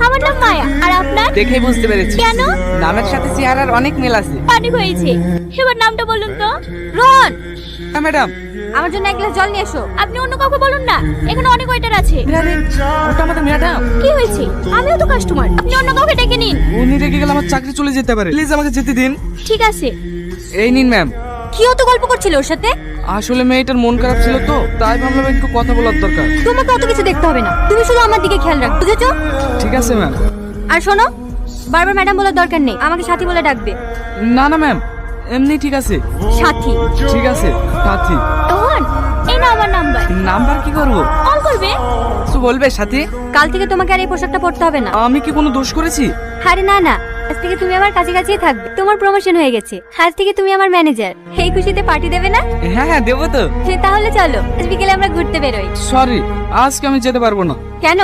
আমার নাম মায়া। আর আপনার? দেখেই বুঝতে পেরেছি। কেন? নামের সাথে চেহারার অনেক মিল আছে। অনেক হয়েছে, এবার নামটা বলুন তো। রোহন, হ্যাঁ ম্যাডাম। আমার জন্য এক গ্লাস জল নিয়ে এসো। আপনি অন্য কাউকে বলুন না, এখানে অনেক ওয়েটার আছে। আরে ওটা আমাদের ম্যাডাম। কি হয়েছে? আমিও তো কাস্টমার, আপনি অন্য কাউকে ডেকে নিন। উনি রেগে গেলে আমার চাকরি চলে যেতে পারে, প্লিজ আমাকে যেতে দিন। ঠিক আছে। এই নিন ম্যাম। কি অত গল্প করছিল ওর সাথে? আসলে মেয়েটার মন খারাপ ছিল তো, তাই ভাবলাম একটু কথা বলার দরকার। তোমাকে অত কিছু দেখতে হবে না, তুমি শুধু আমার দিকে খেয়াল রাখো, বুঝেছো? ঠিক আছে ম্যাম। আর শোনো, বারবার ম্যাডাম বলার দরকার নেই, আমাকে সাথী বলে ডাকবে। না না ম্যাম, এমনি ঠিক আছে। সাথী। ঠিক আছে সাথী। রোহন, এই না আমার নাম্বার। নাম্বার কি করবো? কল করবে। কিছু বলবে সাথী? কাল থেকে তোমাকে আর এই পোশাকটা পরতে হবে না। আমি কি কোনো দোষ করেছি? আরে না না, আজ থেকে তুমি আমার কাছে কাছেই থাকবে। তোমার প্রমোশন হয়ে গেছে, আজ থেকে তুমি আমার ম্যানেজার। এই খুশিতে পার্টি দেবে না? হ্যাঁ হ্যাঁ দেবো তো। তাহলে চলো আজ বিকেলে আমরা ঘুরতে বেরোই। সরি, আজকে আমি যেতে পারবো না। কেন?